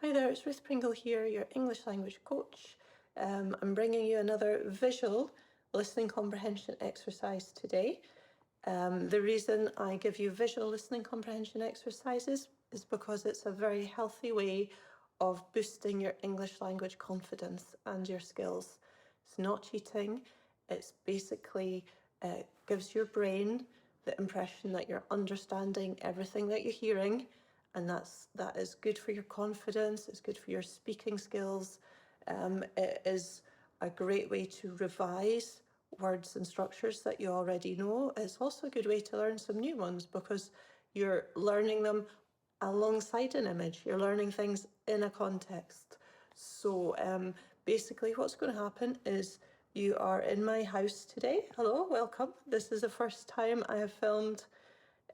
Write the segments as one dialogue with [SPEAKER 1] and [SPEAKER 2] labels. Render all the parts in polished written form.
[SPEAKER 1] Hi there, it's Ruth Pringle here, your English language coach. I'm bringing you another visual listening comprehension exercise today. The reason I give you visual listening comprehension exercises is because it's a very healthy way of boosting your English language confidence and your skills. It's not cheating, it's basically gives your brain the impression that you're understanding everything that you're hearing, and that is good for your confidence, it's good for your speaking skills. It is a great way to revise words and structures that you already know. It's also a good way to learn some new ones because you're learning them alongside an image. You're learning things in a context. So basically what's going to happen is you are in my house today. Hello, welcome. This is the first time I have filmed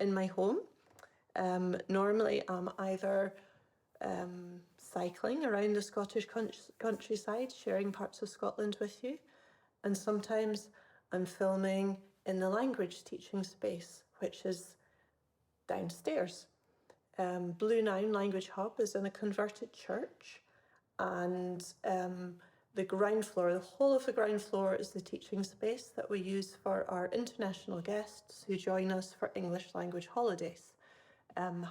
[SPEAKER 1] in my home. Normally I'm either cycling around the Scottish countryside, sharing parts of Scotland with you, and sometimes I'm filming in the language teaching space, which is downstairs. Blue Noun Language Hub is in a converted church, and the ground floor, the whole of the ground floor is the teaching space that we use for our international guests who join us for English language holidays.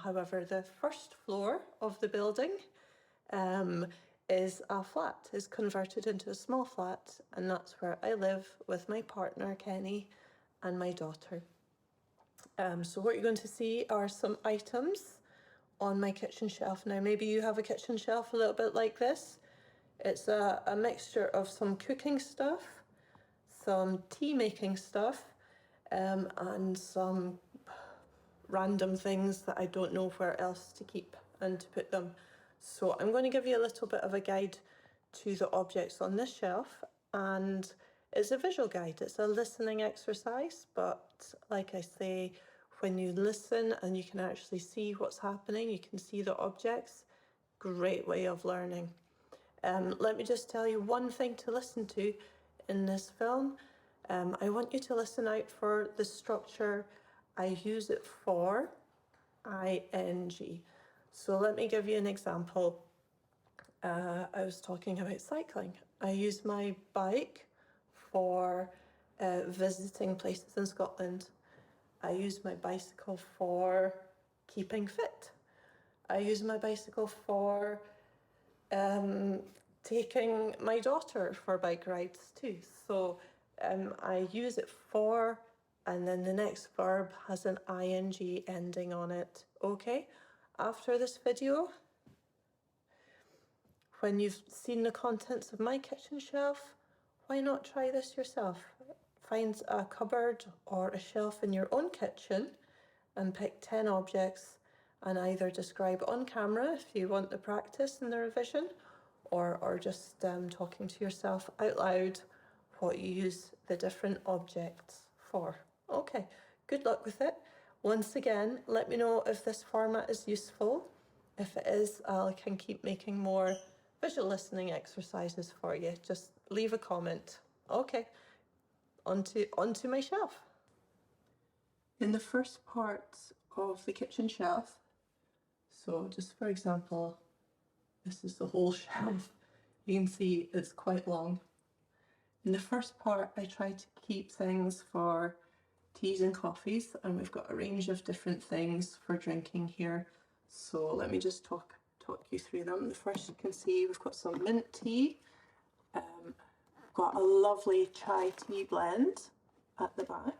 [SPEAKER 1] However, the first floor of the building is a flat, is converted into a small flat, and that's where I live with my partner, Kenny, and my daughter. So what you're going to see are some items on my kitchen shelf. Now, maybe you have a kitchen shelf a little bit like this. It's a mixture of some cooking stuff, some tea making stuff, and some random things that I don't know where else to keep and to put them. So I'm going to give you a little bit of a guide to the objects on this shelf, and it's a visual guide. It's a listening exercise, but like I say, when you listen and you can actually see what's happening, you can see the objects, great way of learning. Let me just tell you one thing to listen to in this film. I want you to listen out for the structure I use it for, ing. So let me give you an example. I was talking about cycling. I use my bike for visiting places in Scotland. I use my bicycle for keeping fit. I use my bicycle for taking my daughter for bike rides too. So I use it for, and then the next verb has an ing ending on it. Okay, after this video, when you've seen the contents of my kitchen shelf, why not try this yourself? Find a cupboard or a shelf in your own kitchen and pick 10 objects and either describe on camera if you want the practice and the revision, or just talking to yourself out loud what you use the different objects for. Okay, good luck with it. Once again, let me know if this format is useful. If it is, I can keep making more visual listening exercises for you. Just leave a comment. Okay, onto my shelf. In the first part of the kitchen shelf, so just for example, this is the whole shelf. You can see it's quite long. In the first part, I try to keep things for teas and coffees, and we've got a range of different things for drinking here. So let me just talk you through them. The first, you can see we've got some mint tea. We've got a lovely chai tea blend at the back,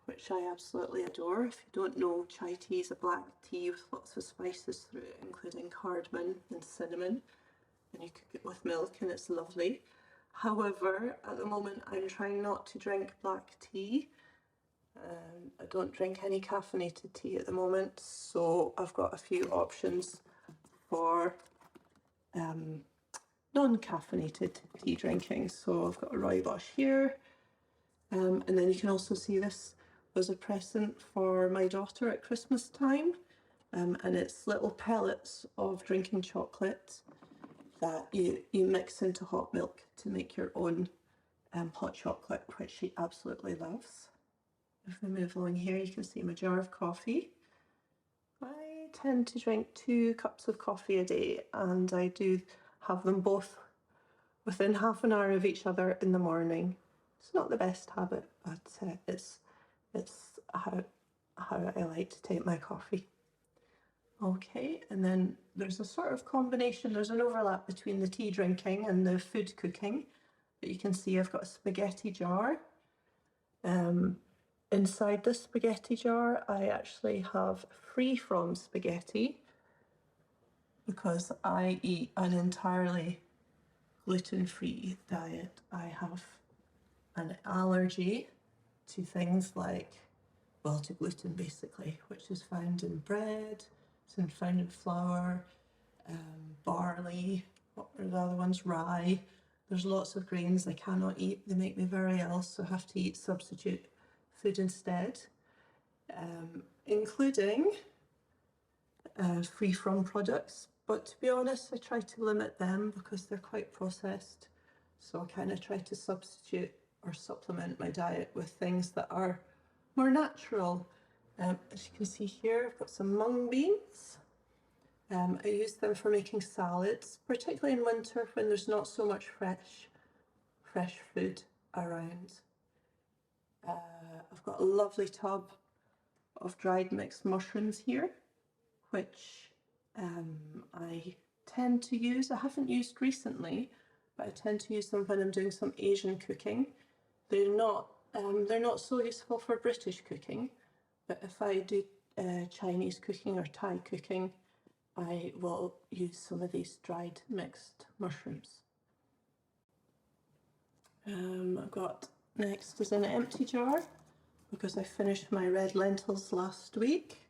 [SPEAKER 1] which I absolutely adore. If you don't know, chai tea is a black tea with lots of spices through it, including cardamom and cinnamon, and you cook it with milk and it's lovely. However, at the moment I'm trying not to drink black tea. I don't drink any caffeinated tea at the moment, so I've got a few options for non-caffeinated tea drinking. So I've got a rooibos here, and then you can also see this was a present for my daughter at Christmas time, and it's little pellets of drinking chocolate that you mix into hot milk to make your own hot chocolate, which she absolutely loves. If we move along here, you can see my jar of coffee. Hi. tend to drink 2 cups of coffee a day, and I do have them both within half an hour of each other in the morning. It's not the best habit, but it's how I like to take my coffee. Okay, and then there's a sort of combination, there's an overlap between the tea drinking and the food cooking. But you can see I've got a spaghetti jar. Inside this spaghetti jar, I actually have free from spaghetti because I eat an entirely gluten-free diet. I have an allergy to things like, well, to gluten basically, which is found in bread, it's found in flour, barley, what are the other ones, rye. There's lots of grains I cannot eat, they make me very ill, so I have to eat substitute food instead, including free from products. But to be honest, I try to limit them because they're quite processed. So I kind of try to substitute or supplement my diet with things that are more natural. As you can see here, I've got some mung beans. I use them for making salads, particularly in winter when there's not so much fresh food around. I've got a lovely tub of dried mixed mushrooms here, which I tend to use. I haven't used recently, but I tend to use them when I'm doing some Asian cooking. They're not so useful for British cooking, but if I do Chinese cooking or Thai cooking, I will use some of these dried mixed mushrooms. I've got next is an empty jar because I finished my red lentils last week.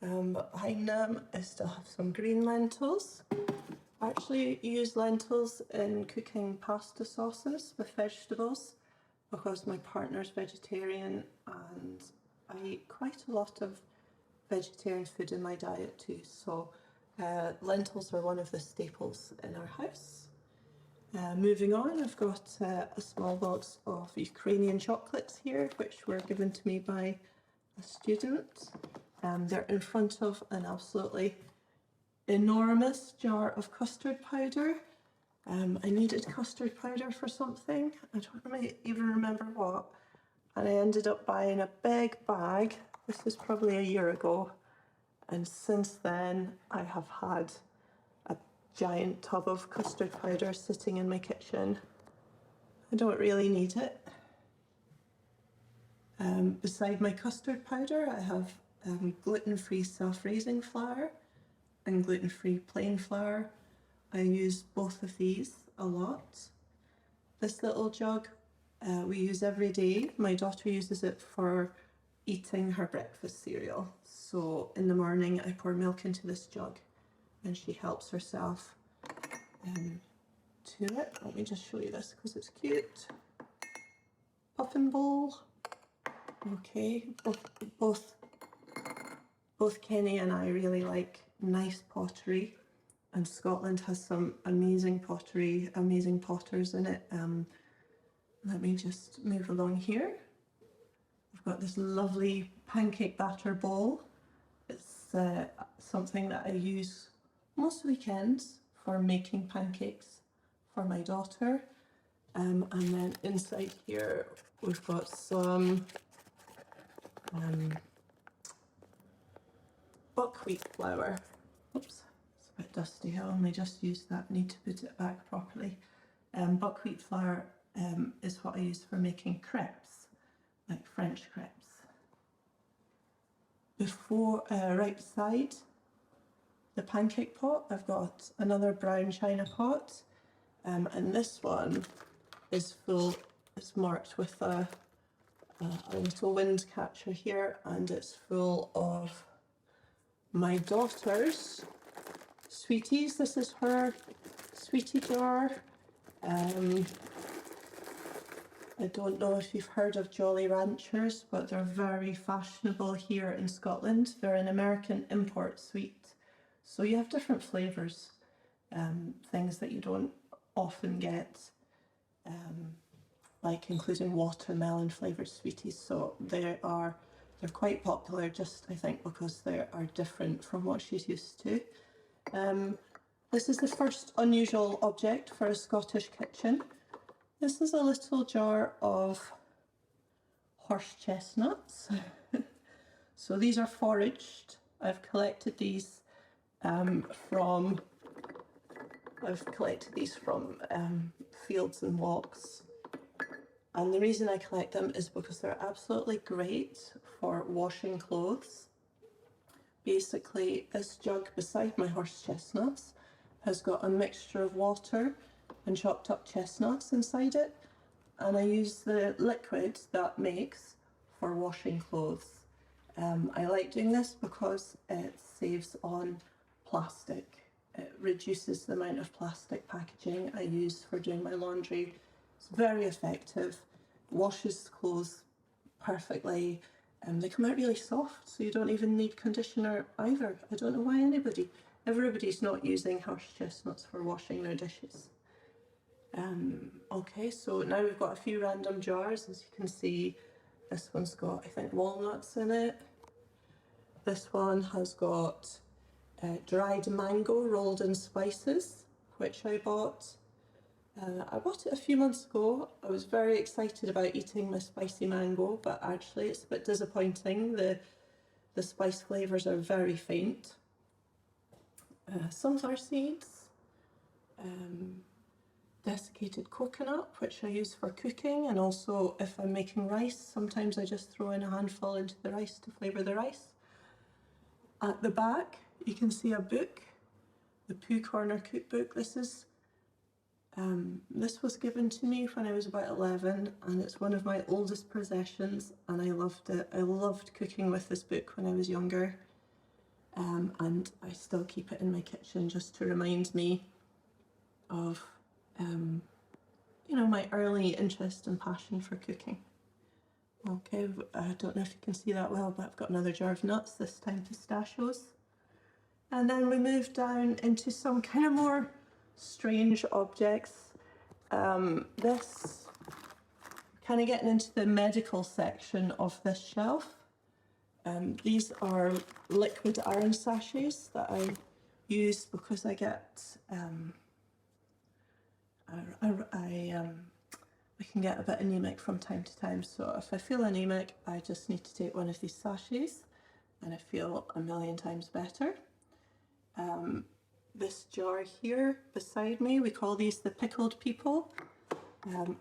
[SPEAKER 1] But behind them I still have some green lentils. I actually use lentils in cooking pasta sauces with vegetables because my partner's vegetarian and I eat quite a lot of vegetarian food in my diet too, so lentils are one of the staples in our house. Moving on, I've got a small box of Ukrainian chocolates here, which were given to me by a student. They're in front of an absolutely enormous jar of custard powder. I needed custard powder for something, I don't even remember what, and I ended up buying a big bag. This is probably a year ago, and since then I have had a giant tub of custard powder sitting in my kitchen. I don't really need it. Beside my custard powder, I have gluten-free self-raising flour and gluten-free plain flour. I use both of these a lot. This little jug we use every day. My daughter uses it for eating her breakfast cereal. So in the morning I pour milk into this jug and she helps herself to it. Let me just show you this because it's cute. Puffin bowl. Okay, both Kenny and I really like nice pottery, and Scotland has some amazing pottery, amazing potters in it. Let me just move along here. I've got this lovely pancake batter bowl. It's something that I use most weekends for making pancakes for my daughter. And then inside here we've got some buckwheat flour. Oops, it's a bit dusty. I only just used that. Need to put it back properly. Buckwheat flour is what I use for making crepes, like French crepes. Before, right beside the pancake pot, I've got another brown china pot, and this one is full. It's marked with a little wind catcher here, and it's full of my daughter's sweeties. This is her sweetie jar. I don't know if you've heard of Jolly Ranchers, but they're very fashionable here in Scotland. They're an American import sweet. So you have different flavours, things that you don't often get, like including watermelon flavoured sweeties. So they are They're quite popular, just I think because they are different from what she's used to. This is the first unusual object for a Scottish kitchen. This is a little jar of horse chestnuts. So these are foraged. I've collected these from fields and walks. And the reason I collect them is because they're absolutely great for washing clothes. Basically, this jug beside my horse chestnuts has got a mixture of water and chopped up chestnuts inside it, and I use the liquid that makes for washing clothes. I like doing this because it saves on plastic. It reduces the amount of plastic packaging I use for doing my laundry. It's very effective, washes clothes perfectly, and they come out really soft, so you don't even need conditioner either. I don't know why everybody's not using horse chestnuts for washing their dishes. Okay, so now we've got a few random jars. As you can see, this one's got, I think, walnuts in it. This one has got dried mango rolled in spices, which I bought. I bought it a few months ago. I was very excited about eating my spicy mango, but actually it's a bit disappointing. The spice flavours are very faint. Sunflower seeds, desiccated coconut, which I use for cooking, and also if I'm making rice, sometimes I just throw in a handful into the rice to flavour the rice. At the back, you can see a book, the Pooh Corner cookbook. This was given to me when I was about 11, and it's one of my oldest possessions, and I loved it. I loved cooking with this book when I was younger, and I still keep it in my kitchen just to remind me of, you know, my early interest and passion for cooking. Okay, I don't know if you can see that well, but I've got another jar of nuts, this time pistachios. And then we move down into some kind of more strange objects. This, kind of getting into the medical section of this shelf. These are liquid iron sachets that I use because I get, I can get a bit anemic from time to time. So if I feel anemic, I just need to take one of these sachets and I feel a million times better. This jar here beside me, we call these the pickled people.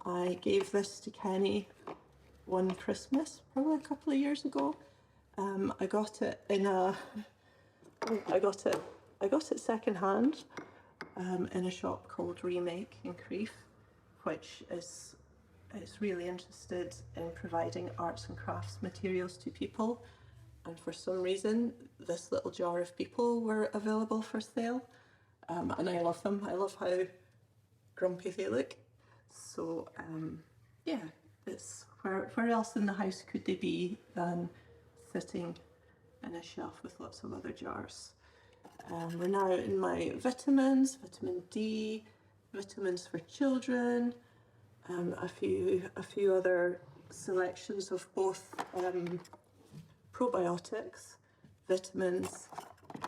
[SPEAKER 1] I gave this to Kenny one Christmas, probably a couple of years ago. I got it in a, I got it secondhand in a shop called Remake in Crieff, which is really interested in providing arts and crafts materials to people. And for some reason, this little jar of people were available for sale. And I love them. I love how grumpy they look. So yeah, it's where else in the house could they be than sitting in a shelf with lots of other jars. We're now in my vitamins, vitamin D, vitamins for children, a few other selections of both probiotics, vitamins,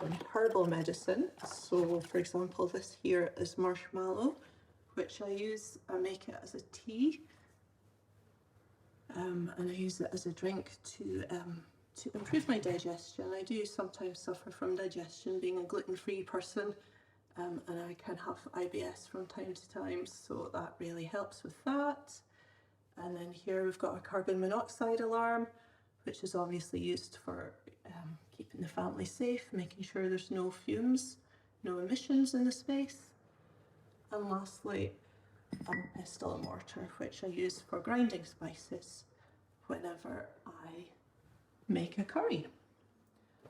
[SPEAKER 1] and herbal medicine. So for example, this here is marshmallow, which I make it as a tea, and I use it as a drink to improve my digestion. I do sometimes suffer from digestion, being a gluten-free person, and I can have IBS from time to time, so that really helps with that. And then here we've got a carbon monoxide alarm, which is obviously used for keeping the family safe, making sure there's no fumes, no emissions in the space. And lastly, a pestle and mortar, which I use for grinding spices whenever I make a curry.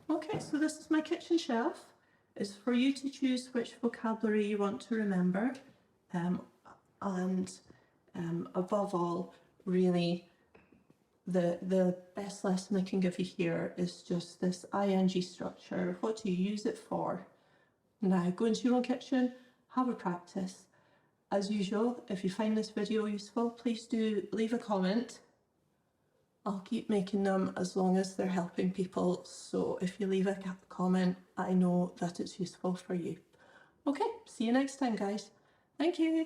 [SPEAKER 1] Okay, so this is my kitchen shelf. It's for you to choose which vocabulary you want to remember, and above all, really, the best lesson I can give you here is just this ing structure. What do you use it for? Now go into your own kitchen, have a practice. As usual, if you find this video useful, please do leave a comment. I'll keep making them as long as they're helping people, so if you leave a comment, I know that it's useful for you. Okay, see you next time, guys. Thank you.